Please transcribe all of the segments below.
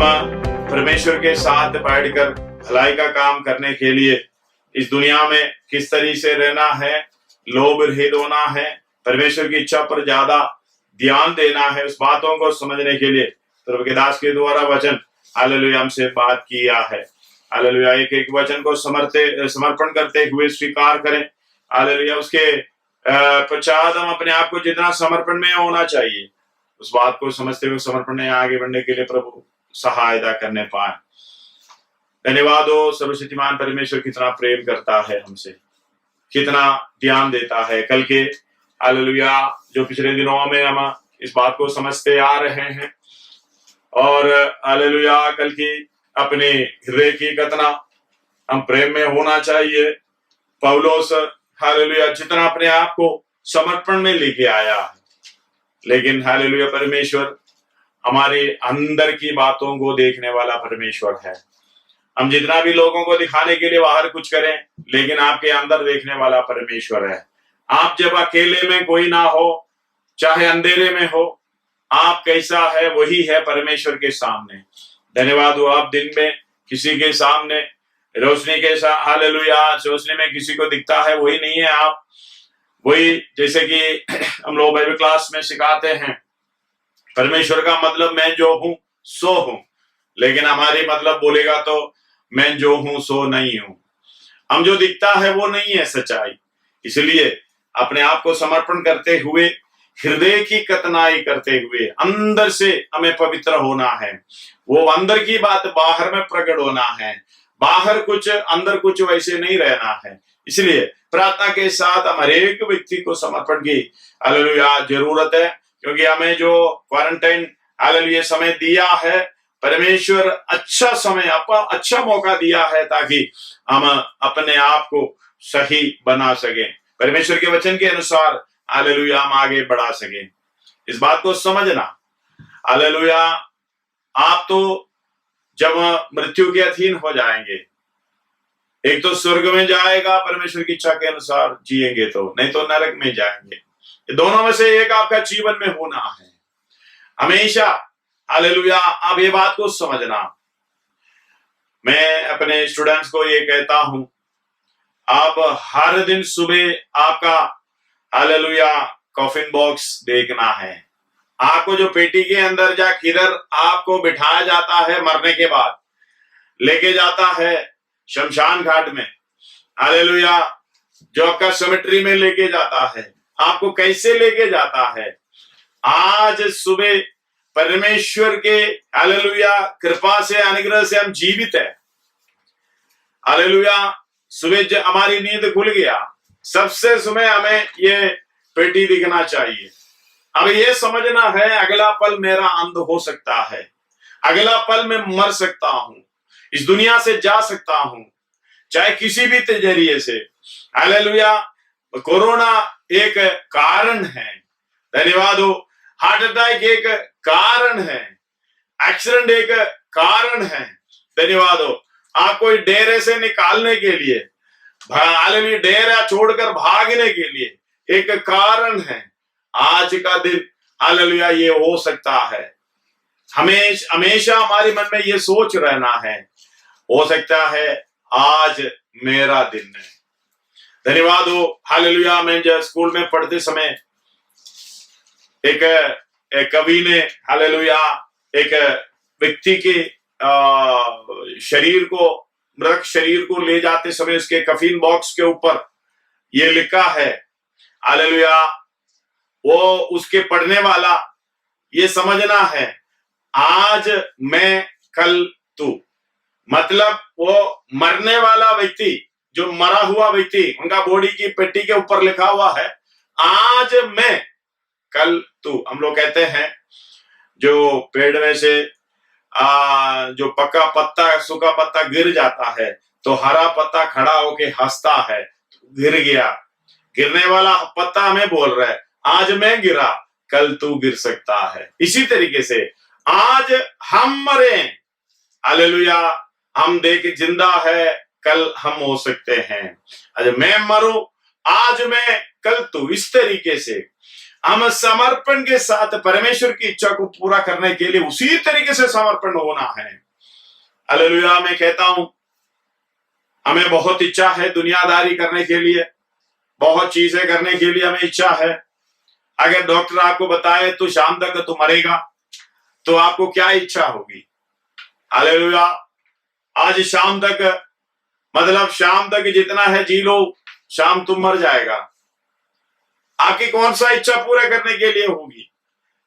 हम परमेश्वर के साथ बैठकर भलाई का काम करने के लिए इस दुनिया में किस तरीके से रहना है, लोभ रहित होना है, परमेश्वर की इच्छा पर ज्यादा ध्यान देना है, उस बातों को समझने के लिए प्रभु के दास के द्वारा वचन हालेलुया हमसे बात किया है। हालेलुया एक एक वचन को समर्पण करते हुए स्वीकार करें। हालेलुया उसके पश्चात हम अपने आप को जितना समर्पण में होना चाहिए उस बात को समझते हुए समर्पण में आगे बढ़ने के लिए प्रभु सहायता करने पाए। धन्यवाद हो। सर्वशक्तिमान परमेश्वर कितना प्रेम करता है हमसे, कितना ध्यान देता है। कल के हालेलुया जो पिछले दिनों में हम इस बात को समझते आ रहे हैं और हालेलुया कल की अपने हृदय की कितना हम प्रेम में होना चाहिए। पौलुस हालेलुया जितना अपने आप को समर्पण में लेके आया है, लेकिन हालेलुया परमेश्वर हमारे अंदर की बातों को देखने वाला परमेश्वर है। हम जितना भी लोगों को दिखाने के लिए बाहर कुछ करें, लेकिन आपके अंदर देखने वाला परमेश्वर है। आप जब अकेले में कोई ना हो, चाहे अंधेरे में हो, आप कैसा है वही है परमेश्वर के सामने। धन्यवाद हो। आप दिन में किसी के सामने रोशनी के साथ हालेलुया रोशनी में किसी को दिखता है वही नहीं है आप। वही जैसे कि हम लोग बाइबल क्लास में सिखाते हैं, परमेश्वर का मतलब मैं जो हूं सो हूं, लेकिन हमारी मतलब बोलेगा तो मैं जो हूं सो नहीं हूं। हम जो दिखता है वो नहीं है सच्चाई। इसलिए अपने आप को समर्पण करते हुए, हृदय की कतनाई करते हुए अंदर से हमें पवित्र होना है। वो अंदर की बात बाहर में प्रकट होना है, बाहर कुछ अंदर कुछ वैसे नहीं रहना है। इसलिए प्रार्थना के साथ हम हर एक व्यक्ति को समर्पण की हालेलुया जरूरत है, क्योंकि हमें जो क्वारंटाइन हालेलुया समय दिया है, परमेश्वर अच्छा समय अच्छा मौका दिया है ताकि हम अपने आप को सही बना सके, परमेश्वर के वचन के अनुसार हालेलुया हम आगे बढ़ा सके। इस बात को समझना। हालेलुया आप तो जब मृत्यु के अधीन हो जाएंगे, एक तो स्वर्ग में जाएगा परमेश्वर की इच्छा के अनुसार जिएंगे, तो नहीं तो नरक में जाएंगे। ये दोनों में से एक आपका जीवन में होना है हमेशा। हालेलुया आप ये बात को समझना। मैं अपने स्टूडेंट्स को ये कहता हूं, आप हर दिन सुबह आपका हालेलुया कॉफिन बॉक्स देखना है। आपको जो पेटी के अंदर जा किधर आपको बिठाया जाता है, मरने के बाद लेके जाता है शमशान घाट में, हालेलुया जो आपका सेमेट्री में लेके जाता है, आपको कैसे लेके जाता है। आज सुबह परमेश्वर के हालेलुया कृपा से अनुग्रह से हम जीवित है। हालेलुया सुबह हमारी नींद खुल गया, सबसे सुबह हमें ये पेटी दिखना चाहिए। अब ये समझना है अगला पल मेरा अंत हो सकता है, अगला पल मैं मर सकता हूं, इस दुनिया से जा सकता हूं, चाहे किसी भी जरिए से। हालेलुया कोरोना एक कारण है, धन्यवाद हो। हार्ट अटैक एक कारण है, एक्सीडेंट एक कारण है, धन्यवाद हो। आपको डेरे से निकालने के लिए, हालेलुया डेरा छोड़कर भागने के लिए एक कारण है। आज का दिन हालेलुया ये हो सकता है। हमेशा हमारे मन में ये सोच रहना है, हो सकता है आज मेरा दिन है। धन्यवाद हो। हालेलुया मैं जब स्कूल में पढ़ते समय एक कवि ने हालेलुया एक व्यक्ति के शरीर को, मृत शरीर को ले जाते समय उसके कफीन बॉक्स के ऊपर ये लिखा है हालेलुया, वो उसके पढ़ने वाला ये समझना है आज मैं कल तू। मतलब वो मरने वाला व्यक्ति, जो मरा हुआ व्यक्ति, उनका बॉडी की पेटी के ऊपर लिखा हुआ है आज मैं कल तू। हम लोग कहते हैं जो पेड़ में से जो पक्का पत्ता, सूखा पत्ता गिर जाता है तो हरा पत्ता खड़ा होके हंसता है, गिर गया। गिरने वाला पत्ता हमें बोल रहा है आज मैं गिरा कल तू गिर सकता है। इसी तरीके से आज हम मरे, हालेलुया हम देख जिंदा है, कल हम हो सकते हैं। आज मैं मरूं, आज मैं कल तू। इस तरीके से हम समर्पण के साथ परमेश्वर की इच्छा को पूरा करने के लिए उसी तरीके से समर्पण होना है। हालेलुया। मैं कहता हूं हमें बहुत इच्छा है दुनियादारी करने के लिए, बहुत चीजें करने के लिए हमें इच्छा है। अगर डॉक्टर आपको बताए तो शाम तक तो मरेगा, तो आपको क्या इच्छा होगी? हालेलुया। आज शाम तक, मतलब शाम तक जितना है जी लो, शाम तुम मर जाएगा। आपकी कौन सा इच्छा पूरा करने के लिए होगी?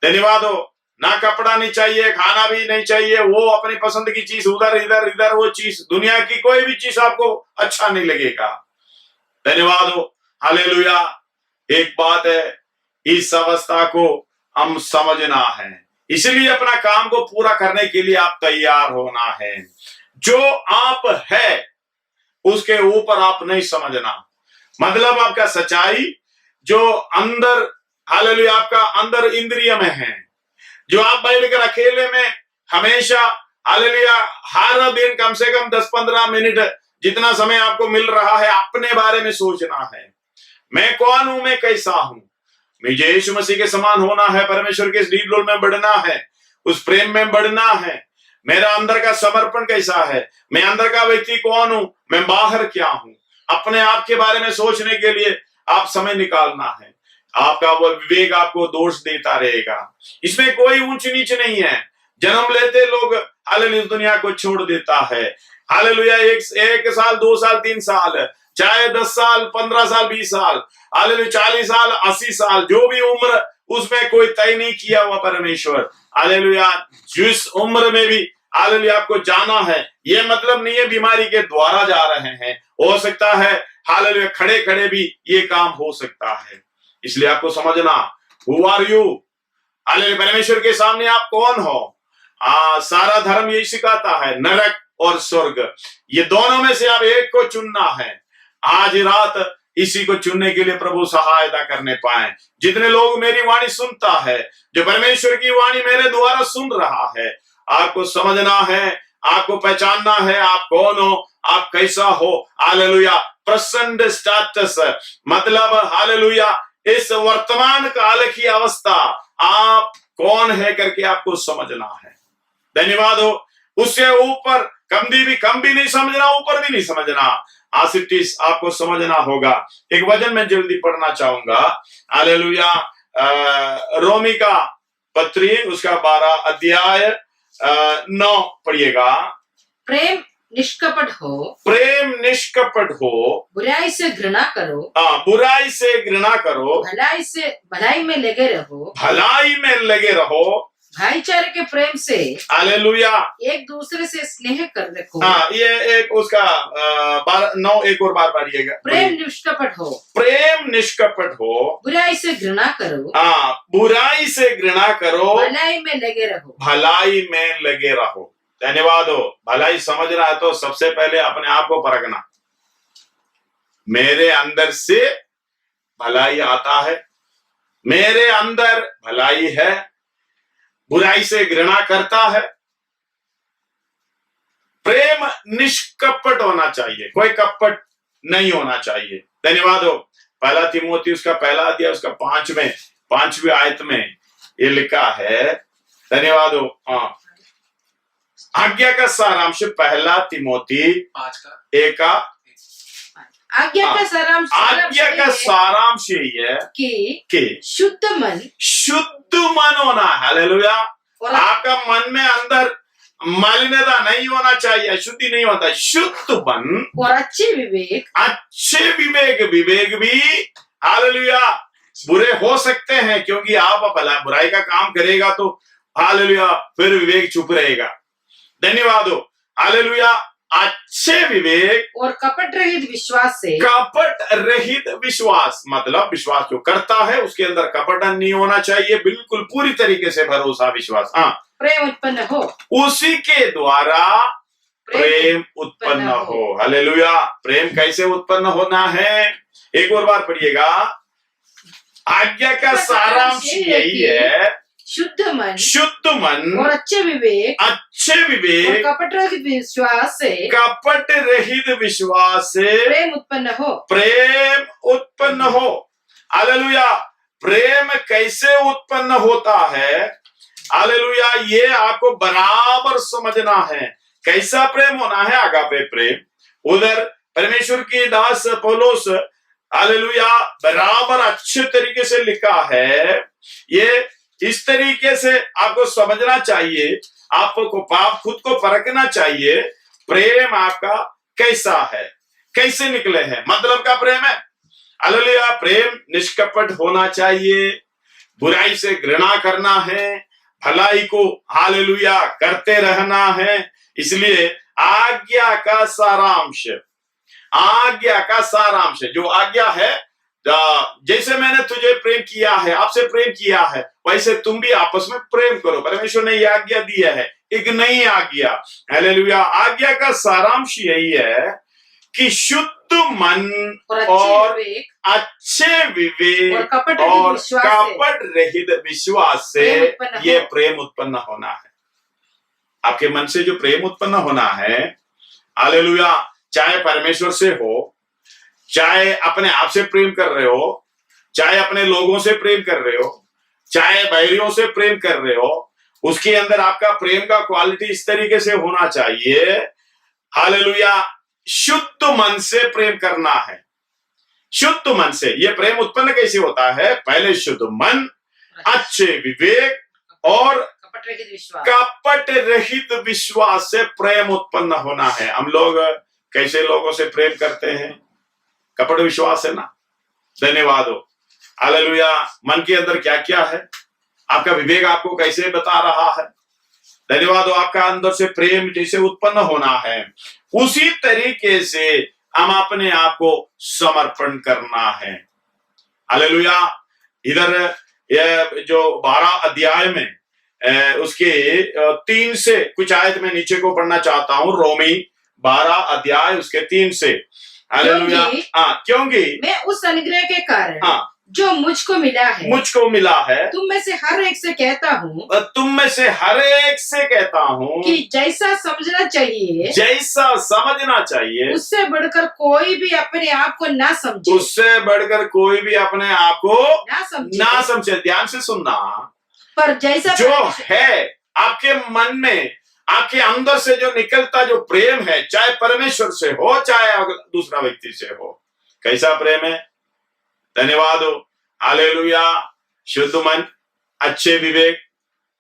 धन्यवाद हो। ना कपड़ा नहीं चाहिए, खाना भी नहीं चाहिए, वो अपनी पसंद की चीज उधर इधर इधर, वो चीज दुनिया की कोई भी चीज आपको अच्छा नहीं लगेगा। धन्यवाद हो। हालेलुया। एक बात है, इस अवस्था को हम समझना है, इसलिए अपना काम को पूरा करने के लिए आप तैयार होना है। जो आप है उसके ऊपर आप नहीं समझना, मतलब आपका सच्चाई जो अंदर, हालेलुया, आपका अंदर इंद्रिय में है, जो आप बैठकर अकेले में हमेशा, हालेलुया, हर दिन कम से कम 10-15 मिनट जितना समय आपको मिल रहा है अपने बारे में सोचना है। मैं कौन हूं, मैं कैसा हूं, मुझे यीशु मसीह के समान होना है, परमेश्वर के लीड रोल में बढ़ना है, उस प्रेम में बढ़ना है। मेरा अंदर का समर्पण कैसा है, मैं अंदर का व्यक्ति कौन हूं, मैं बाहर क्या हूं। अपने आप के बारे में सोचने के लिए आप समय निकालना है। आपका वो विवेक आपको दोष देता रहेगा। इसमें कोई ऊंच नीच नहीं है। जन्म लेते लोग हालेलुया दुनिया को छोड़ देता है। हालेलुया, एक साल, 2 साल, 3 साल, चाहे 10 साल, 15 साल, 20 साल, हालेलुया 40 साल, 80 साल, जो भी उम्र, उसमें कोई तय नहीं किया हुआ परमेश्वर। हालेलुया, जिस उम्र में भी हालेलुया आपको जाना है, ये मतलब नहीं है बीमारी के द्वारा जा रहे हैं। हो सकता है हालेलुया खड़े खड़े भी ये काम हो सकता है। इसलिए आपको समझना, हु आर यू, हालेलुया, परमेश्वर के सामने आप कौन हो। सारा धर्म यही सिखाता है, नरक और स्वर्ग, ये दोनों में से आप एक को चुनना है। आज रात इसी को चुनने के लिए प्रभु सहायता करने पाए। जितने लोग मेरी वाणी सुनता है, जो परमेश्वर की वाणी मेरे द्वारा सुन रहा है, आपको समझना है, आपको पहचानना है आप कौन हो, आप कैसा हो। हालेलुया, प्रेजेंट स्टेटस मतलब हालेलुया इस वर्तमान काल की अवस्था, आप कौन है करके आपको समझना है। धन्यवाद हो। उससे ऊपर कम भी नहीं समझना, ऊपर भी नहीं समझना, आसिटिस आपको समझना होगा। एक वचन में जल्दी पढ़ना चाहूंगा। हालेलुया, रोमी का पत्री उसका 12 अध्याय 9 पढ़िएगा। प्रेम निष्कपट हो, प्रेम निष्कपट हो, बुराई से घृणा करो, बुराई से घृणा करो, भलाई में लगे रहो, भलाई में लगे रहो, भाईचारे के प्रेम से हालेलुया एक दूसरे से स्नेह कर रखो। ये एक उसका 9 एक और बार पढ़िएगा। प्रेम निष्कपट हो, प्रेम निष्कपट हो, बुराई से घृणा करो, बुराई से घृणा करो, भलाई में लगे रहो, भलाई में लगे रहो। धन्यवाद हो। भलाई समझ रहा है तो सबसे पहले अपने आप को परखना, मेरे अंदर से भलाई आता है, मेरे अंदर भलाई है, बुराई से घृणा करता है। प्रेम निष्कपट होना चाहिए, कोई कपट नहीं होना चाहिए। धन्यवाद हो। पहला तिमोथी उसका पहला अध्याय उसका 5वीं आयत में ये लिखा है। धन्यवाद हो। आज्ञा का सारांश, पहला तिमोथी 5 का आज्ञा का सारांश यही है कि शुद्ध मन होना। हालेलुया। आपका मन में अंदर मलिनता नहीं होना चाहिए, अशुद्धि नहीं होता, शुद्ध मन और अच्छे विवेक भी हालेलुया बुरे हो सकते हैं, क्योंकि आप बुराई का काम करेगा तो हालेलुया फिर विवेक चुप रहेगा। धन्यवाद हो। हालेलुया, अच्छे विवेक और कपट रहित विश्वास से, कपट रहित विश्वास मतलब विश्वास जो करता है उसके अंदर कपट नहीं होना चाहिए, बिल्कुल पूरी तरीके से भरोसा विश्वास। प्रेम उत्पन्न हो, उसी के द्वारा प्रेम उत्पन्न हो। हालेलुया। प्रेम कैसे उत्पन्न होना है, एक और बार पढ़िएगा। आज्ञा का सारांश यही है, शुद्ध मन और अच्छे विवेक और कपट रहित विश्वास से प्रेम उत्पन्न हो। हालेलुया। प्रेम कैसे उत्पन्न होता है, हालेलुया, ये आपको बराबर समझना है। कैसा प्रेम होना है? आगापे प्रेम। उधर परमेश्वर की दास पौलुस, हालेलुया, बराबर अच्छे तरीके से लिखा है। ये इस तरीके से आपको समझना चाहिए, आपको आप खुद को परखना चाहिए, प्रेम आपका कैसा है, कैसे निकले हैं, मतलब का प्रेम है। हालेलुया, प्रेम निष्कपट होना चाहिए, बुराई से घृणा करना है, भलाई को हालेलुया करते रहना है। इसलिए आज्ञा का सारांश, आज्ञा का सारांश जो आज्ञा है, जैसे मैंने तुझे प्रेम किया है, आपसे प्रेम किया है, वैसे तुम भी आपस में प्रेम करो। परमेश्वर ने यह आज्ञा दिया है, एक नई आज्ञा। हालेलुया, आज्ञा का सारांश यही है कि शुद्ध मन और अच्छे विवेक और कपट रहित विश्वास से ये प्रेम उत्पन्न होना है। आपके मन से जो प्रेम उत्पन्न होना है, हालेलुया, चाहे परमेश्वर से हो, चाहे अपने आप से प्रेम कर रहे हो, चाहे अपने लोगों से प्रेम कर रहे हो, चाहे बैरियों से प्रेम कर रहे हो, उसके अंदर आपका प्रेम का क्वालिटी इस तरीके से होना चाहिए। हालेलुया, शुद्ध मन से प्रेम करना है। शुद्ध मन से ये प्रेम उत्पन्न कैसे होता है? पहले शुद्ध मन, अच्छे विवेक और कपट रहित विश्वास से प्रेम उत्पन्न होना है। हम लोग कैसे लोगों से प्रेम करते हैं? कपट विश्वास है ना। धन्यवाद हो, हालेलुया। मन के अंदर क्या क्या है, आपका विवेक आपको कैसे बता रहा है। धन्यवाद हो, आपका अंदर से प्रेम जैसे उत्पन्न होना है, उसी तरीके से हम अपने आप को समर्पण करना है। हालेलुया। इधर ये जो 12 अध्याय में उसके 3 से कुछ आयत में नीचे को पढ़ना चाहता हूं। रोमी 12 अध्याय उसके 3 से। हालेलुया। क्योंकि मैं उस अनुग्रह के कारण जो मुझको मिला है, तुम में से हर एक से कहता हूँ कि जैसा समझना चाहिए उससे बढ़कर कोई भी अपने आप को ना समझे। ध्यान से सुनना। पर जैसा जो है आपके मन में, आपके अंदर से जो निकलता जो प्रेम है, चाहे परमेश्वर से हो चाहे दूसरा व्यक्ति से हो, कैसा प्रेम है? धन्यवाद हो, हालेलुया। शुद्ध मन, अच्छे विवेक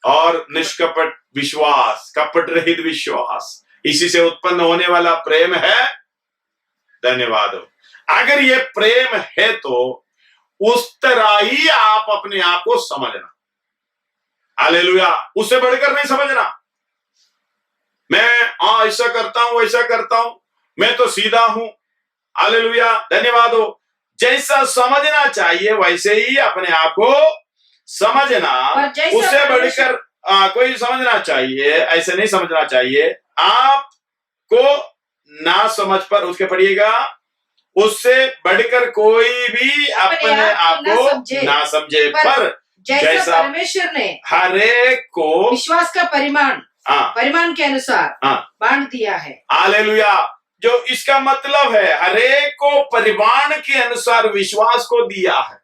और निष्कपट विश्वास, कपट रहित विश्वास, इसी से उत्पन्न होने वाला प्रेम है। धन्यवाद हो। अगर ये प्रेम है तो उस तरह ही आप अपने आप को समझना। हालेलुया, उससे बढ़कर नहीं समझना। मैं ऐसा करता हूं, वैसा करता हूं, मैं तो सीधा हूं। हालेलुया, धन्यवाद हो। जैसा समझना चाहिए वैसे ही अपने आप को समझना, उससे बढ़कर कोई समझना चाहिए, ऐसे नहीं समझना चाहिए। आपको ना समझ पर उसके पड़िएगा, उससे बढ़कर कोई भी अपने आप को ना समझे। पर जैसा परमेश्वर ने हर एक को विश्वास का परिमाण के अनुसार बांट दिया है। हालेलुया। जो इसका मतलब है हर एक को परिमाण के अनुसार विश्वास को दिया है।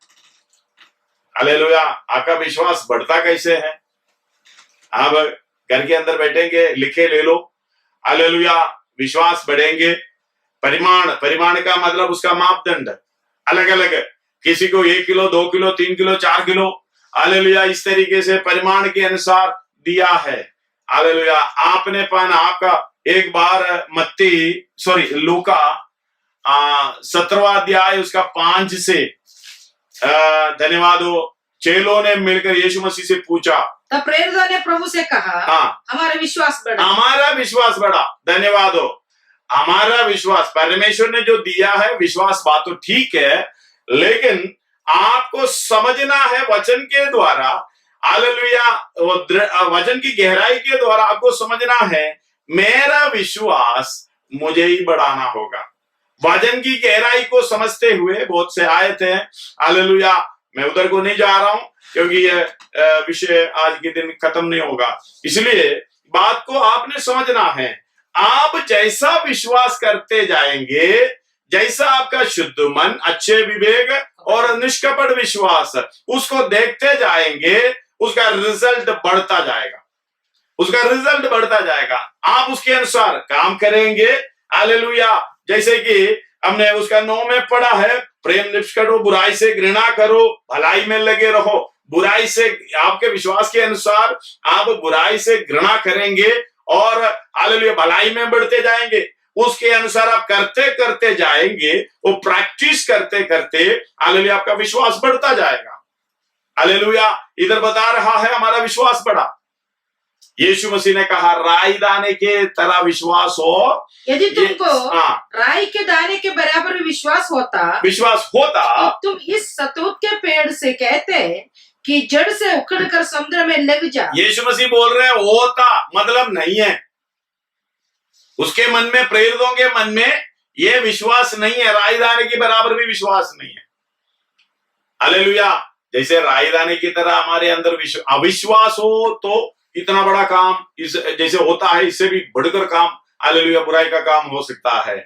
हालेलुया। आपका विश्वास बढ़ता कैसे है? आप घर के अंदर बैठेंगे, लिखे ले लो। हालेलुया, विश्वास बढ़ेंगे। परिमाण का मतलब उसका मापदंड अलग अलग है। किसी को 1 kilo, 2 kilo, 3 kilo, 4 kilo, hallelujah, इस तरीके से परिमाण के अनुसार दिया है। हालेलुया। आपने पाना आपका एक बार लूका 17वां अध्याय उसका 5 से, धन्यवाद हो, चेलों ने मिलकर यीशु मसीह से पूछा, तब प्रेरितों ने प्रभु से कहा, हमारा विश्वास बढ़ा। धन्यवाद हो। हमारा विश्वास, परमेश्वर ने जो दिया है विश्वास, बात तो ठीक है, लेकिन आपको समझना है वचन के द्वारा। हालेलुया, वचन की गहराई के द्वारा आपको समझना है, मेरा विश्वास मुझे ही बढ़ाना होगा। वचन की गहराई को समझते हुए बहुत से आए थे। हालेलुया, मैं उधर को नहीं जा रहा हूं क्योंकि यह विषय आज के दिन खत्म नहीं होगा। इसलिए बात को आपने समझना है। आप जैसा विश्वास करते जाएंगे, जैसा आपका शुद्ध मन, अच्छे विवेक और निष्कपट विश्वास, उसको देखते जाएंगे, उसका रिजल्ट बढ़ता जाएगा, उसका रिजल्ट बढ़ता जाएगा। आप उसके अनुसार काम करेंगे। हालेलुया। जैसे कि हमने उसका 9 में पढ़ा है, प्रेम निष्ठ करो, बुराई से घृणा करो, भलाई में लगे रहो। बुराई से, आपके विश्वास के अनुसार आप बुराई से घृणा करेंगे और हालेलुया भलाई में बढ़ते जाएंगे। उसके अनुसार आप करते करते जाएंगे, वो प्रैक्टिस करते करते हालेलुया आपका विश्वास बढ़ता जाएगा। हालेलुया। इधर बता रहा है हमारा विश्वास बढ़ा। यीशु मसीह ने कहा राई दाने के तरह विश्वास हो। यदि तुमको राई के दाने के बराबर विश्वास होता तो तुम इस सतूत के पेड़ से कहते कि जड़ से उखड़कर समुद्र में लग जा। यीशु मसीह बोल रहे हैं होता मतलब नहीं है। उसके मन में, प्रेरितों के मन में ये विश्वास नहीं है, राई दाने के बराबर भी विश्वास नहीं है। हालेलुया। जैसे राई दाने की तरह हमारे अंदर अविश्वास हो तो इतना बड़ा काम इस जैसे होता है, इससे भी बढ़कर काम हालेलुया बुराई का काम हो सकता है।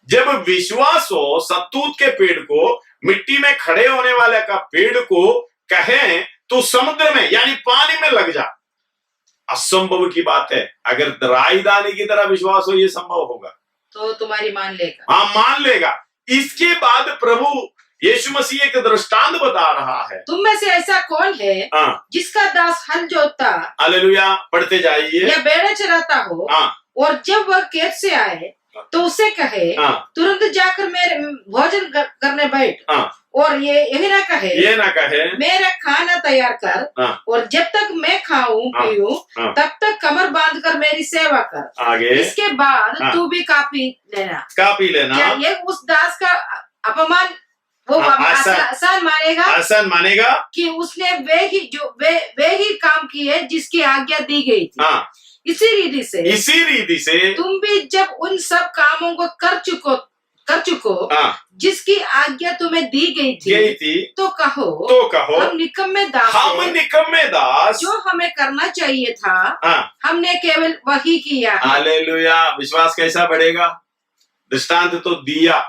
जब विश्वास हो, सतूत के पेड़ को, मिट्टी में खड़े होने वाले का पेड़ को कहें तो समुद्र में यानी पानी में लग जा, असंभव की बात है। अगर राई दाने की तरह विश्वास हो, ये संभव होगा तो तुम्हारी मान लेगा। हाँ, मान लेगा। इसके बाद प्रभु यीशु मसीह एक दृष्टांत बता रहा है। तुम में से ऐसा कौन है जिसका दास हल जोतता, हालेलुया पढ़ते जाइए, या भेड़ें चराता हो, और जब वह खेत से आए तो उसे कहे तुरंत जाकर मेरे भोजन करने बैठ, और यही ना कहे मेरा खाना तैयार कर, और जब तक मैं खाऊं पीऊं तब तक कमर बांध कर मेरी सेवा कर। आगे इसके बाद तू भी कापी लेना। क्या ये उस दास का अपमान वो आसान मानेगा कि उसने वे ही काम किए जिसकी आज्ञा दी गई थी। इसी रीति से तुम भी जब उन सब कामों को कर चुको जिसकी आज्ञा तुम्हें दी गई थी तो कहो हम निकम्मे दास जो हमें करना चाहिए था हमने केवल वही किया। हालेलुया। विश्वास कैसा बढ़ेगा? दृष्टांत तो दिया,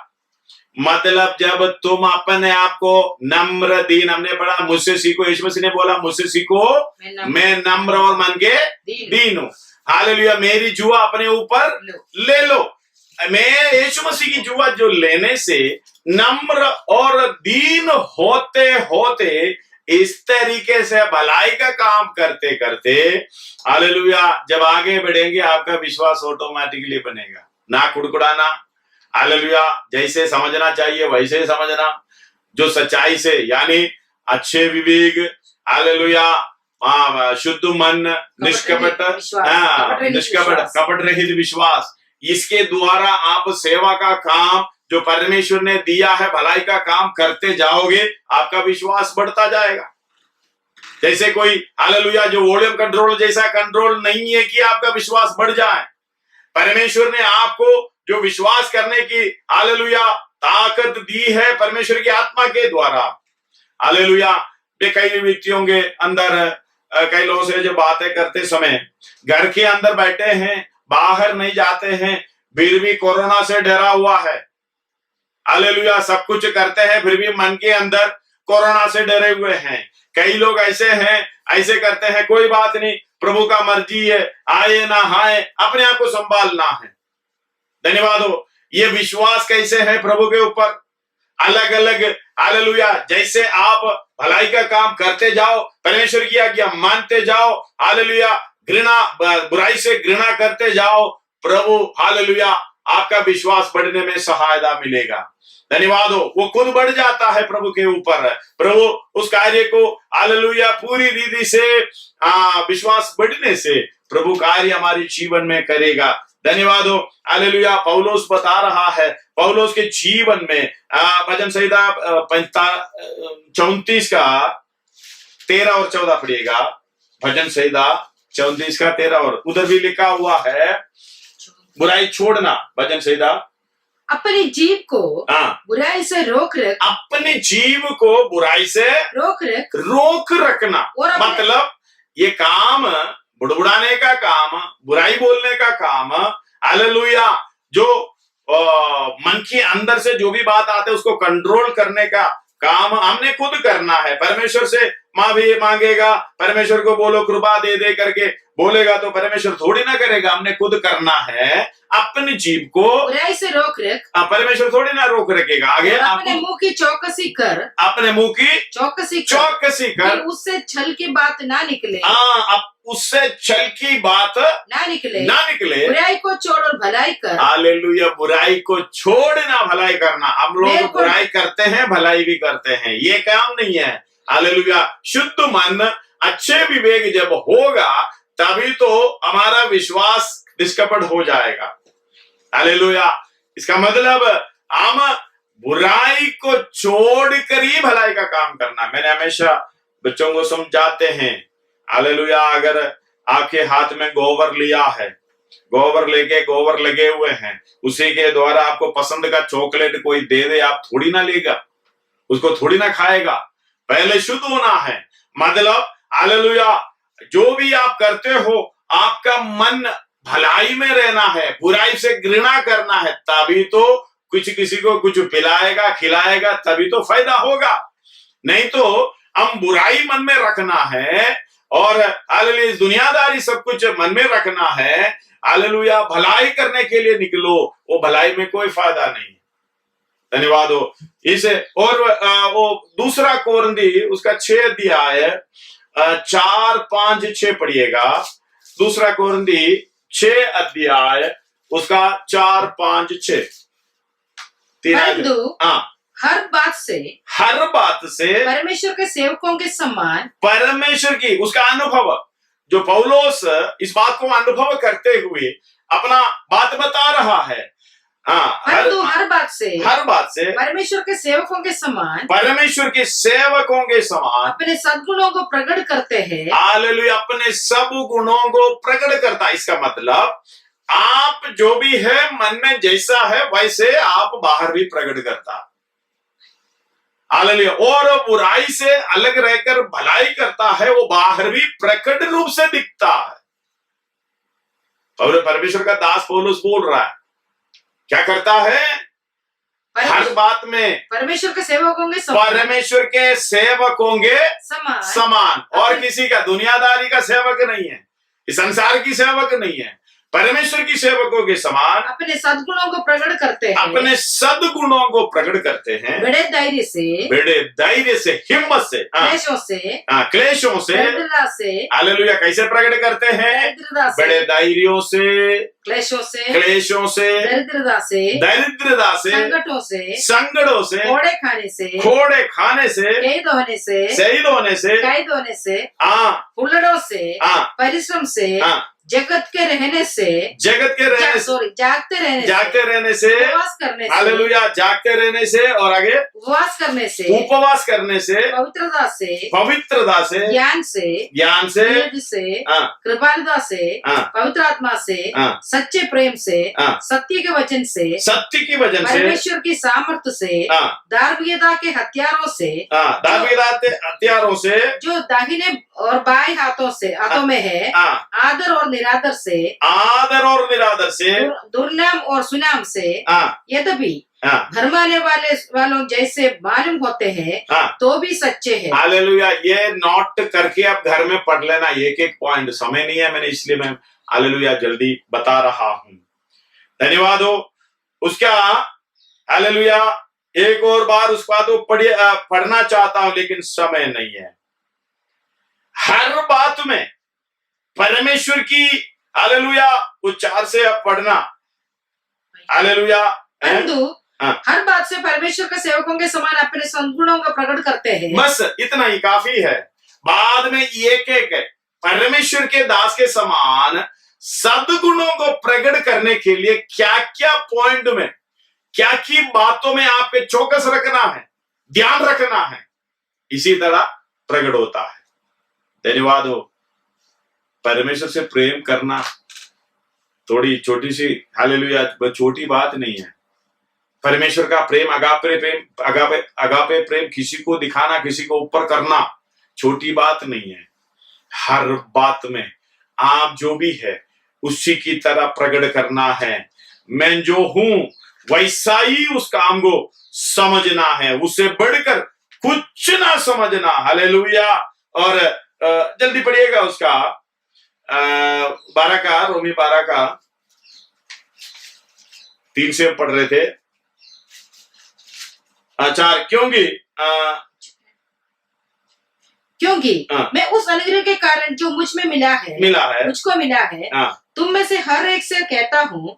मतलब जब तुम अपने आप को नम्र दीन, हमने पढ़ा मुझसे सीखो, यीशु मसीह ने बोला मुझसे सीखो मैं नम्र और मन के दीन हूं। हालेलुया। मेरी जुआ अपने ऊपर ले लो। मैं यीशु मसीह की जुआ जो लेने से नम्र और दीन होते होते इस तरीके से भलाई का काम करते करते हालेलुया जब आगे बढ़ेंगे आपका विश्वास ऑटोमेटिकली बनेगा। ना कुड़कुड़ाना, हालेलुया जैसे समझना चाहिए वैसे समझना, जो सच्चाई से यानी अच्छे विवेक, हालेलुया शुद्ध मन, निष्कपट कपट रहित विश्वास, इसके द्वारा आप सेवा का काम जो परमेश्वर ने दिया है भलाई का काम करते जाओगे, आपका विश्वास बढ़ता जाएगा। जैसे कोई हालेलुया जो वॉल्यूम कंट्रोल जैसा कंट्रोल नहीं है कि आपका विश्वास बढ़ जाए। परमेश्वर ने आपको जो विश्वास करने की हालेलुया ताकत दी है परमेश्वर की आत्मा के द्वारा। हालेलुया। कई व्यक्तियों के अंदर कई लोगों से जो बातें करते समय घर के अंदर बैठे हैं, बाहर नहीं जाते हैं, फिर भी कोरोना से डरा हुआ है। हालेलुया। सब कुछ करते हैं फिर भी मन के अंदर कोरोना से डरे हुए हैं। कई लोग ऐसे हैं, ऐसे करते हैं, कोई बात नहीं, प्रभु का मर्जी है, आए ना आए अपने आप को संभालना है। धन्यवाद हो। ये विश्वास कैसे है प्रभु के ऊपर? अलग अलग हालेलुया जैसे आप भलाई का काम करते जाओ, परमेश्वर की आज्ञा मानते जाओ, हालेलुया घृणा बुराई से घृणा करते जाओ, प्रभु हालेलुया आपका विश्वास बढ़ने में सहायता मिलेगा। धन्यवाद हो। वो खुद बढ़ जाता है प्रभु के ऊपर। प्रभु उस कार्य को हालेलुया पूरी रीति से विश्वास बढ़ने से प्रभु कार्य हमारे जीवन में करेगा। धन्यवाद हो। हालेलुया। पौलुस बता रहा है, पौलुस के जीवन में भजन संहिता 34 का 13 और 14 पढ़िएगा। भजन संहिता 34 का 13 और उधर भी लिखा हुआ है बुराई छोड़ना। भजन संहिता अपनी जीव को बुराई से रोक रख, अपने जीव को बुराई से रोक रखना। मतलब ये काम बुड़बुड़ाने का काम, बुराई बोलने का काम, हालेलुया जो मन के अंदर से जो भी बात आते है उसको कंट्रोल करने का काम हमने खुद करना है। परमेश्वर से माफी मांगेगा, परमेश्वर को बोलो कृपा दे दे करके बोलेगा तो परमेश्वर थोड़ी ना करेगा। हमने खुद करना है अपनी जीव को बुराई से रोक रख। परमेश्वर थोड़ी ना रोक रखेगा। आगे अपने मुंह की चौकसी कर, अपने मुंह की चौकसी कर, उससे छल की बात ना निकले। अब उससे छल की बात ना निकले। बुराई को छोड़ और भलाई कर। हालेलुया, बुराई को छोड़ना भलाई करना। हम लोग बुराई करते हैं, भलाई भी करते हैं, ये काम नहीं है। हालेलुया, शुद्ध मन अच्छे विवेक जब होगा तभी तो हमारा विश्वास निष्कपट हो जाएगा। हालेलुया, इसका मतलब हम बुराई को छोड़कर ही भलाई का काम करना। मैंने हमेशा बच्चों को समझाते हैं, हालेलुया, अगर आपके हाथ में गोबर लिया है, गोबर लगे हुए हैं, उसी के द्वारा आपको पसंद का चॉकलेट कोई दे दे, आप थोड़ी ना लेगा, उसको थोड़ी ना खाएगा। पहले शुद्ध होना है। मतलब हालेलुया, जो भी आप करते हो आपका मन भलाई में रहना है, बुराई से घृणा करना है, तभी तो कुछ किसी को कुछ पिलाएगा खिलाएगा, तभी तो फायदा होगा। नहीं तो हम बुराई मन में रखना है और हालेलुया दुनियादारी सब कुछ मन में रखना है। हालेलुया, भलाई करने के लिए निकलो, वो भलाई में कोई फायदा नहीं। धन्यवाद हो इसे। और वो दूसरा कोरिन्थी उसका 6 अध्याय 4, 5, 6 पढ़िएगा। दूसरा कोरिन्थी 6 अध्याय उसका 4, 5, 6 हर बात से परमेश्वर के सेवकों के समान, परमेश्वर की उसका अनुभव, जो पौलोस इस बात को अनुभव करते हुए अपना बात बता रहा है। हर बात से परमेश्वर के सेवकों के समान अपने सद्गुणों को प्रकट करते हैं। हालेलुया, अपने सब गुणों को प्रकट करता। इसका मतलब आप जो भी है मन में जैसा है वैसे आप बाहर भी प्रकट करता। हालेलुया, और बुराई से अलग रहकर भलाई करता है, वो बाहर भी प्रकट रूप से दिखता है। और परमेश्वर का दास पौलुस बोल रहा है, क्या करता है? हर बात में परमेश्वर के सेवकों के समान। और किसी का दुनियादारी का सेवक नहीं है, इस संसार की सेवक नहीं है, परमेश्वर की सेवकों के समान अपने सद्गुणों को प्रकट करते हैं। बड़े धैर्य से हिम्मत से, क्लेशों से हालेलुया, कैसे प्रकट करते हैं? बड़े धैर्यों से, क्लेशों से, दरिद्रता से, संकटों से, खोड़े खाने से, शहीद होने से, हुल्लड़ों से, परिश्रम से, जागते रहने से, हालेलुया, जागते रहने से, और आगे उपवास करने से, पवित्रता से, ज्ञान से, कृपालुता से, पवित्र आत्मा से, सच्चे प्रेम से, सत्य के वचन से, परमेश्वर की सामर्थ्य से, धार्मिकता के हथियारों से, जो दाहिने और बाएं हाथों में है, आदर और निरादर से, दुर्नाम और सुनाम से, यद्यपि भरमाने वालों जैसे मालूम होते हैं, तो भी सच्चे हैं। हालेलुया, ये नोट करके आप घर में पढ़ लेना, एक पॉइंट। समय नहीं है मैंने, इसलिए मैं हालेलुया जल्दी बता रहा हूं। धन्यवाद हो उसका। हालेलुया, एक और बार उस बात को पढ़ना चाहता हूं, लेकिन समय नहीं है। हर बात में परमेश्वर की, हालेलुया, उच्चार से अब पढ़ना। हालेलुया, हर बात से परमेश्वर के सेवकों के समान अपने सद्गुणों को प्रकट करते हैं। बस इतना ही काफी है। बाद में एक परमेश्वर के दास के समान सद्गुणों को प्रकट करने के लिए क्या क्या पॉइंट में, क्या की बातों में आपके चौकस रखना है, ध्यान रखना है, इसी तरह प्रकट होता है। धन्यवाद हो। परमेश्वर से प्रेम करना थोड़ी छोटी सी, हालेलुया, छोटी बात नहीं है। परमेश्वर का प्रेम, अगापे प्रेम, किसी को दिखाना, किसी को ऊपर करना छोटी बात नहीं है। हर बात में आप जो भी है उसी की तरह प्रकट करना है। मैं जो हूं वैसा ही उस काम को समझना है, उससे बढ़कर कुछ ना समझना। हालेलुया। और जल्दी पढ़िएगा उसका 12 का, रोमी 12 का 3 से पढ़ रहे थे। 4, क्योंकि मैं उस अनुग्रह के कारण जो मुझ में मुझको मिला है, तुम में से हर एक से कहता हूँ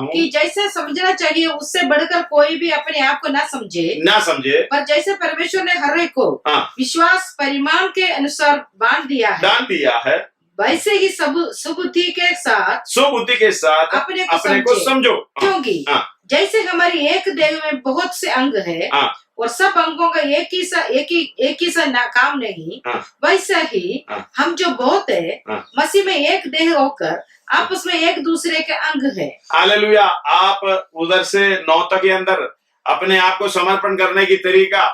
कि जैसे समझना चाहिए उससे बढ़कर कोई भी अपने आप को ना समझे, पर जैसे परमेश्वर ने हर एक को विश्वास परिमाण के अनुसार बांट दिया है, वैसे ही सुबुद्धि के साथ अपने को समझो। क्योंकि जैसे हमारी एक देह में बहुत से अंग है और सब अंगों का एक ही सा काम नहीं, वैसा ही हम जो बहुत है मसीह में एक देह होकर आपस में एक दूसरे के अंग है। हालेलुया। आप उधर से 9 तक के अंदर अपने आप को समर्पण करने की तरीका,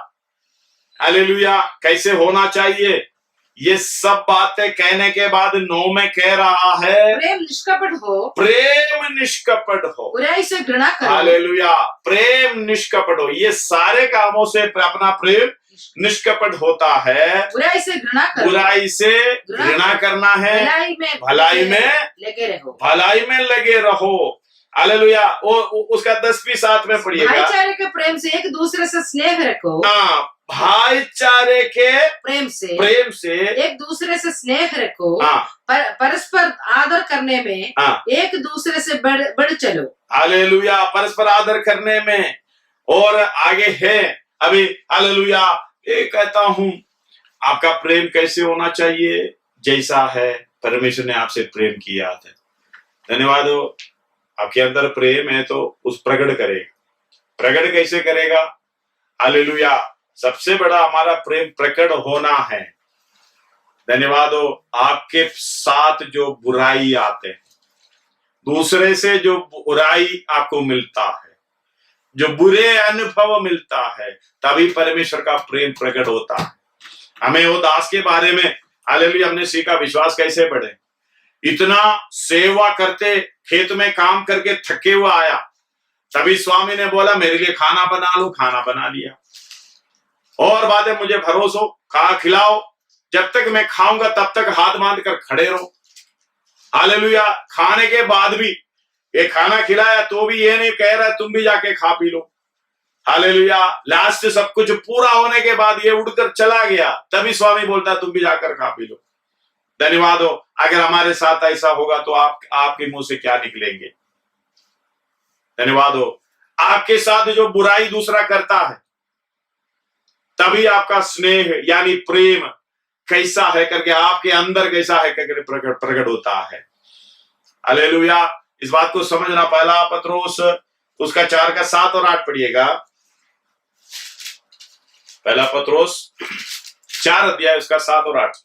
हालेलुया, कैसे होना चाहिए, ये सब बातें कहने के बाद 9 में कह रहा है प्रेम निष्कपट हो, बुराई से घृणा करो। हालेलुया। प्रेम निष्कपट हो, ये सारे कामों से अपना प्रेम निष्कपट होता है। बुराई से घृणा करना है, भलाई में लगे रहो। हालेलुया। उसका 10वीं 7 में पढ़िएगा। भाईचारे के प्रेम से एक दूसरे से स्नेह रखो। भाईचारे के प्रेम से एक दूसरे से स्नेह रखो। परस्पर आदर करने में एक दूसरे से बढ़ चलो। हालेलुया। परस्पर आदर करने में। और आगे है अभी, हालेलुया, ये कहता हूं आपका प्रेम कैसे होना चाहिए, जैसा है परमेश्वर ने आपसे प्रेम किया था। धन्यवाद हो। आपके अंदर प्रेम है तो उस प्रकट करेगा। प्रकट कैसे करेगा? हालेलुया। सबसे बड़ा हमारा प्रेम प्रकट होना है। धन्यवाद हो। आपके साथ जो बुराई आते हैं, दूसरे से जो बुराई आपको मिलता है, जो बुरे अनुभव मिलता है, तभी परमेश्वर का प्रेम प्रकट होता है। हमें वो दास के बारे में, हालेलुया, हमने सीखा विश्वास कैसे बढ़े। इतना सेवा करते, खेत में काम करके थके हुआ आया, तभी स्वामी ने बोला मेरे लिए खाना बना लो। खाना बना लिया। और बात है, मुझे भरोसा, खा खिलाओ, जब तक मैं खाऊंगा तब तक हाथ बांध कर खड़े रहो। हालेलुया। खाने के बाद भी ये खाना खिलाया तो भी ये नहीं कह रहा तुम भी जाके खा पी लो। हालेलुया। लास्ट सब कुछ पूरा होने के बाद ये उड़कर चला गया, तभी स्वामी बोलता तुम भी जाकर खा पी लो। धन्यवाद हो। अगर हमारे साथ ऐसा होगा तो आपके मुंह से क्या निकलेंगे? धन्यवाद हो। आपके साथ जो बुराई दूसरा करता है, तभी आपका स्नेह यानी प्रेम कैसा है करके, आपके अंदर कैसा है करके प्रकट होता है। हालेलुया। इस बात को समझना। पहला पत्रोस उसका 4 का 7 और 8 पढ़िएगा। पहला पत्रोस 4 अध्याय उसका 7 और 8।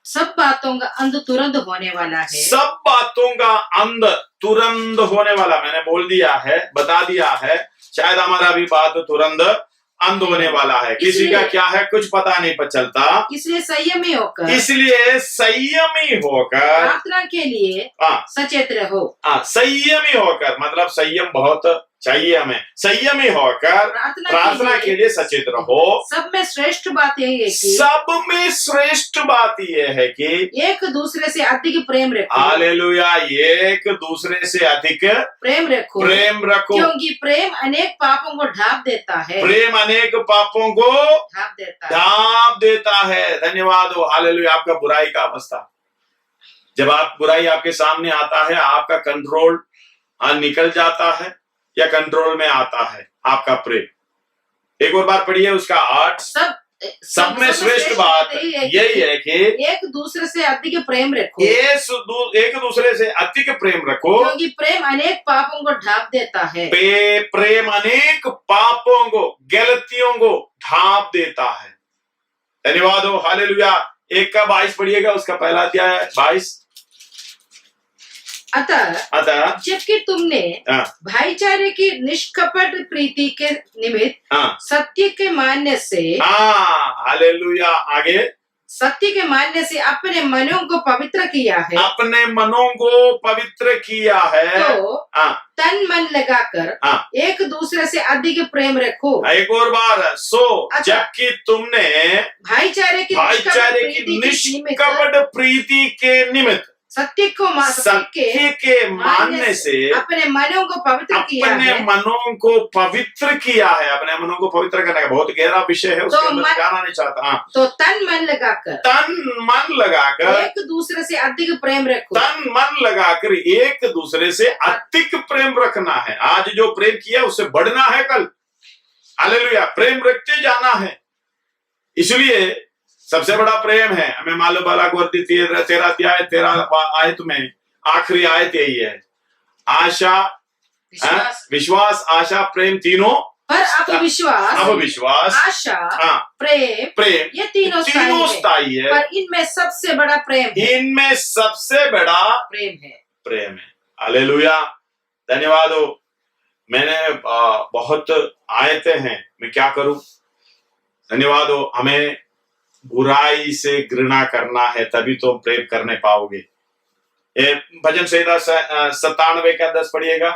सब बातों का अंत तुरंत होने वाला है। सब बातों का अंत तुरंत होने वाला, मैंने बोल दिया है, बता दिया है। शायद हमारा भी बात तुरंत अंत होने वाला है। किसी का क्या है कुछ पता नहीं चलता। इसलिए संयमी होकर प्रार्थना के लिए सचेत रहो। संयमी होकर मतलब संयम बहुत चाहिए हमें। संयमी होकर प्रार्थना के लिए सचेत रहो। सब में श्रेष्ठ बात यह है कि एक दूसरे से अधिक प्रेम रखो। हालेलुया। एक दूसरे से अधिक प्रेम रखो। क्योंकि प्रेम अनेक पापों को ढांप देता है। ढांप देता है। धन्यवाद हो। हालेलुया। आपका बुराई का अवस्था, जब आप बुराई आपके सामने आता है, आपका कंट्रोल निकल जाता है या कंट्रोल में आता है आपका प्रेम। एक और बार पढ़िए उसका 8। सब में श्रेष्ठ बात यही है कि एक दूसरे से अधिक प्रेम रखो। एक दूसरे से अधिक प्रेम रखो, क्योंकि प्रेम अनेक पापों को ढांप देता है। प्रेम अनेक पापों को, गलतियों को ढांप देता है। धन्यवाद हो। हालेलुया। 1 का 22 पढ़िएगा, उसका पहला अध्याय 22। अतः जबकि तुमने भाईचारे की निष्कपट प्रीति के निमित्त सत्य के मान्य से, हालेलुया, आगे सत्य के मानने से अपने मनों को पवित्र किया है, अपने मनों को पवित्र किया है, तो तन मन लगाकर एक दूसरे से अधिक प्रेम रखो। एक और बार, जबकि तुमने भाईचारे की निष्कपट प्रीति के निमित्त सत्य के मानने से अपने मनों को पवित्र किया है, अपने मनों को पवित्र किया है। अपने मनों को पवित्र करने का बहुत गहरा विषय है, उसके अंदर जाना नहीं चाहता। तो तन मन लगाकर एक दूसरे से अधिक प्रेम रखो। तन मन लगाकर एक दूसरे से अधिक प्रेम रखना है। आज जो प्रेम किया उससे बढ़ना है कल। हालेलुया, प्रेम रखते जाना है। इसलिए सबसे बड़ा प्रेम है, हमें मालूम बाला वर्दी 13 आयत में आखिरी आयत यही है, आशा, विश्वास, आशा, प्रेम, तीनों। पर अब विश्वास, आशा, प्रेम, ये तीनों स्थायी है, पर इनमें सबसे बड़ा प्रेम है। हालेलुया, धन्यवाद हो। मैंने बहुत आयतें हैं, मैं क्या करूं। धन्यवाद हो। हमें बुराई से घृणा करना है, तभी तो प्रेम करने पाओगे। भजन संहिता 97 का 10 पढ़िएगा।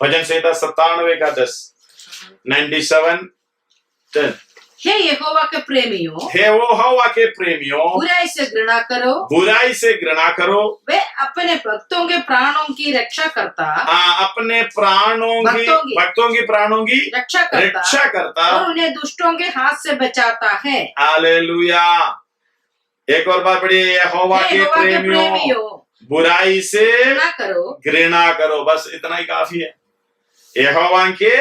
भजन संहिता 97 का 10, 97:10। हे यहोवा के प्रेमियों, बुराई से घृणा करो। वे अपने भक्तों के प्राणों की रक्षा करता, अपने भक्तों की प्राणों की रक्षा करता और उन्हें दुष्टों के हाथ से बचाता है। हालेलुया। एक और बात पढ़िए, यहोवा के प्रेमियों, बुराई से घृणा करो। बस इतना ही काफी है। यहोवा के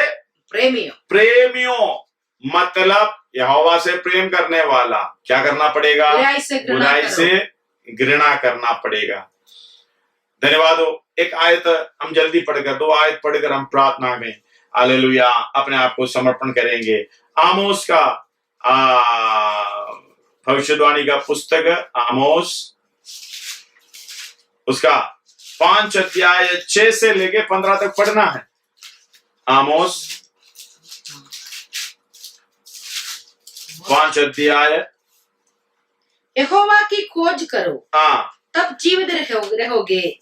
प्रेमियों मतलब यहोवा से प्रेम करने वाला। क्या करना पड़ेगा? बुराई से घृणा करना पड़ेगा। धन्यवाद हो। एक आयत हम जल्दी पढ़कर, 2 आयत पढ़कर हम प्रार्थना में हालेलुया अपने आप को समर्पण करेंगे। आमोस का भविष्यवाणी का पुस्तक आमोस, उसका 5 अध्याय 6 से लेके 15 तक पढ़ना है। आमोस 5 अध्याय। यहोवा की खोज करो, तब जीवित रहोगे,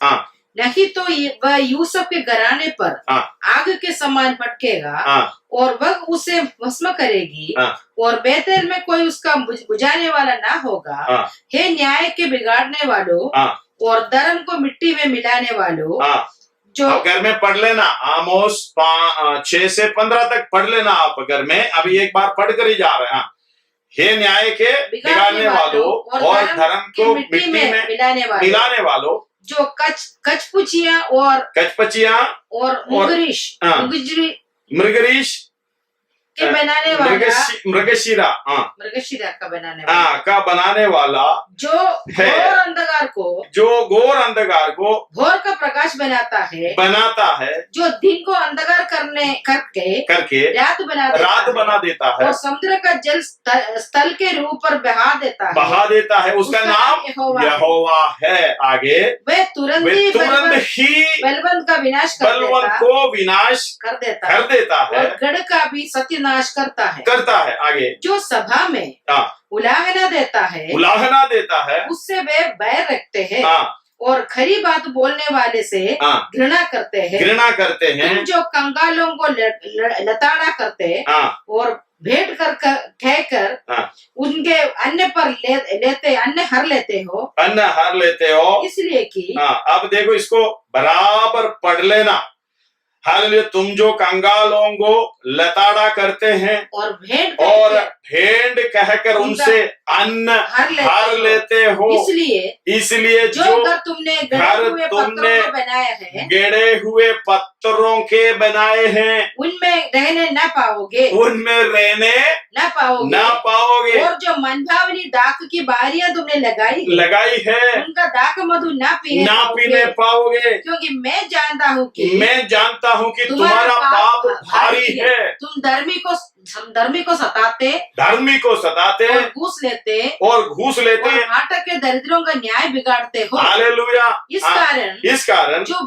नहीं तो वह यूसुफ के घराने पर आग के समान भटकेगा और वह उसे भस्म करेगी और बेतेल में कोई उसका बुझाने वाला ना होगा। हे न्याय के बिगाड़ने वालों और धर्म को मिट्टी में मिलाने वालों, जो घर में पढ़ लेना। आमोस 6 से 15 तक पढ़ लेना आप घर में। अभी एक बार पढ़ कर ही जा रहे हैं। हे न्याय के बिगाड़ने वालों और धर्म को मिट्टी में मिलाने वालों, जो कचपुचिया और मृगरीश के बनाने वाला, मृगशीरा का बनाने वाला, जो घोर अंधकार को घोर का प्रकाश बनाता है, जो दिन को अंधकार करके रात बना देता है और समुद्र का जल स्थल के रूप पर बहा देता है। उसका नाम यहोवा है। आगे वे तुरंत ही बलवंत का विनाश कर देता है और गढ़ का भी सत्यानाश करता है। आगे जो सभा में उलाहना देता है उससे वे बैर रखते हैं और खरी बात बोलने वाले से घृणा करते हैं। जो कंगालों को लताड़ा करते और भेंट कर कहकर उनके अन्न पर अन्न हर लेते हो, इसलिए कि अब देखो, इसको बराबर पढ़ लेना। हालेलुया। तुम जो कंगालों को लताड़ा करते हैं और भेंट कहकर उनसे अन्न हर लेते हो, इसलिए जो घर तुमने गड़े हुए पत्थरों के बनाए हैं, उनमें रहने न पाओगे और जो मनभावनी दाख की बारियां तुमने लगाई है, उनका दाख मधु न पीने पाओगे, क्योंकि मैं जानता हूँ कि तुम्हारा पाप भारी है। तुम धर्मी को सताते और घूस लेते और फाटक के दरिद्रों का न्याय बिगाड़ते हो। हालेलुया। इस कारण जो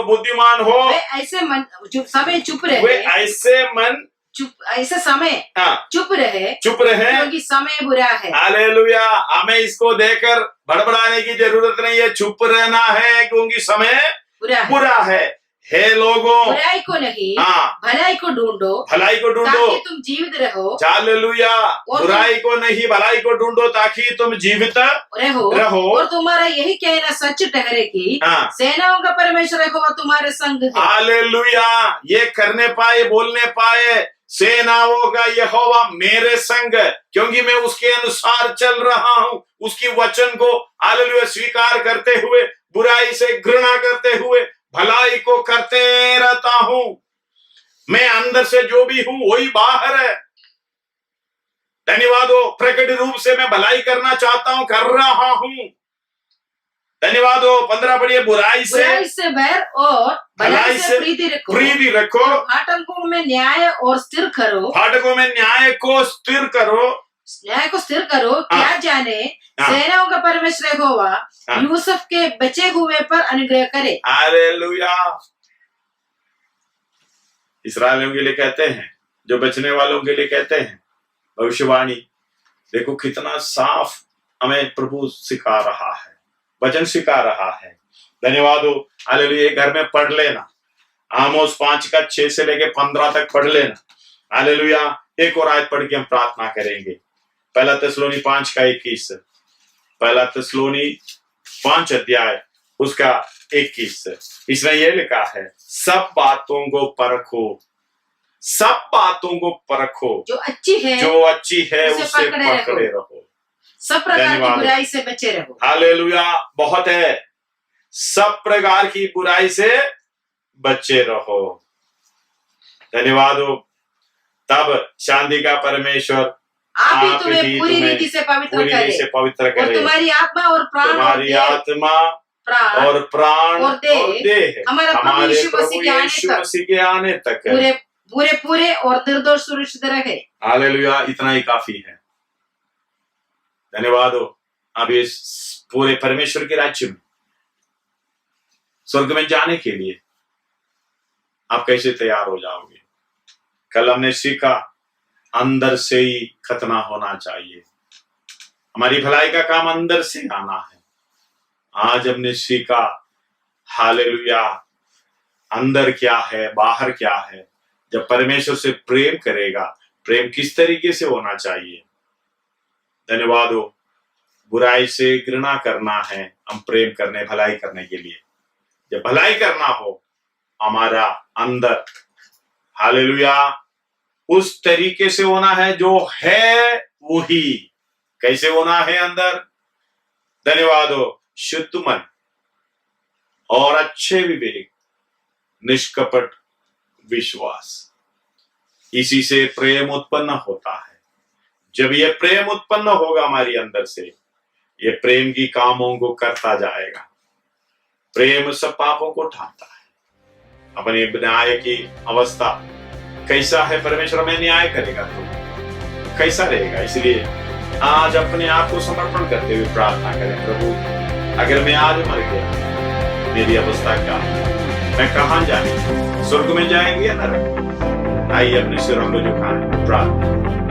बुद्धिमान हो वे ऐसे मन समय चुप रहे, वे ऐसे मन चुप ऐसा समय चुप रहे क्योंकि समय बुरा है। हालेलुया। हमें इसको देखकर बड़बड़ाने की जरूरत नहीं है, चुप रहना है क्योंकि समय बुरा है। हे लोगों, बुराई को नहीं भलाई को ढूंढो, ताकि तुम जीवित रहो। हालेलुया। बुराई को नहीं भलाई को ढूंढो ताकि तुम जीवित रहो। और तुम्हारा यही कहना सच ठहरे कि सेनाओं का परमेश्वर यहोवा तुम्हारे संग है। हालेलुया। ये करने पाए, बोलने पाए, सेनाओं का यहोवा मेरे संग, क्योंकि मैं उसके अनुसार चल रहा हूँ, उसकी वचन को हालेलुया स्वीकार करते हुए, बुराई से घृणा करते हुए भलाई को करते रहता हूं। मैं अंदर से जो भी हूं वही बाहर है। धन्यवाद हो। प्रकट रूप से मैं भलाई करना चाहता हूं, कर रहा हूं। धन्यवाद हो। 15 पढ़िए। बुराई से बैर और भलाई से प्रीति रखो। फाटकों में न्याय और स्थिर करो। फाटकों में न्याय को स्थिर करो। क्या जाने सेनाओं का परमेश्वर यहोवा यूसुफ के बचे हुए पर अनुग्रह करे। हालेलुया। इस्राएलियों के लिए कहते हैं, जो बचने वालों के लिए कहते हैं भविष्यवाणी। देखो कितना साफ हमें प्रभु सिखा रहा है, वचन सिखा रहा है। धन्यवाद हो। हालेलुया। घर में पढ़ लेना, आमोस 5 का 6 से लेके 15 तक पढ़ लेना। हालेलुया। एक और आयत पढ़ के हम प्रार्थना करेंगे। पहला थिस्सलुनी 5 का 21, पहला थिस्सलुनी 5 अध्याय उसका 21। इसमें यह लिखा है, सब बातों को परखो, सब बातों को परखो, जो अच्छी है उससे पकड़े रहो, सब प्रकार की बुराई से बचे रहो। हालेलुया। बहुत है। सब प्रकार की बुराई से बचे रहो। धन्यवाद हो। तब शांति का परमेश्वर आप ही तुम्हें पूरी रीति से पवित्र करे। और तुम्हारी आत्मा और प्राण और देह हमारे प्रभु यीशु मसीह के आने तक पूरे और निर्दोष सुरक्षित रहे। हालेलुया। इतना ही काफी है। धन्यवाद हो। अब इस पूरे परमेश्वर के राज्य में, स्वर्ग में जाने के लिए आप कैसे तैयार हो जाओगे? कल हमने सीखा अंदर से ही खतना होना चाहिए। हमारी भलाई का काम अंदर से आना है। आज हमने सीखा हालेलुया, अंदर क्या है, बाहर क्या है। जब परमेश्वर से प्रेम करेगा, प्रेम किस तरीके से होना चाहिए। धन्यवाद हो। बुराई से घृणा करना है, हम प्रेम करने, भलाई करने के लिए। जब भलाई करना हो हमारा अंदर, हालेलुया, उस तरीके से होना है जो है वही। कैसे होना है अंदर? धन्यवाद हो। शुद्ध मन और अच्छे विवेक, निष्कपट विश्वास, इसी से प्रेम उत्पन्न होता है। जब ये प्रेम उत्पन्न होगा हमारी अंदर से, ये प्रेम की कामों को करता जाएगा। प्रेम सब पापों को ढांकता है। अपने न्याय की अवस्था कैसा है? परमेश्वर में न्याय करेगा तो कैसा रहेगा? इसलिए आज अपने आप को समर्पण करते हुए प्रार्थना करें, प्रभु अगर मैं आज मर गया, मेरी अवस्था क्या है? मैं कहां जाएंगे? स्वर्ग में जाएंगे या नरक? आइए अपने सिरों को झुकाएं, प्रार्थना।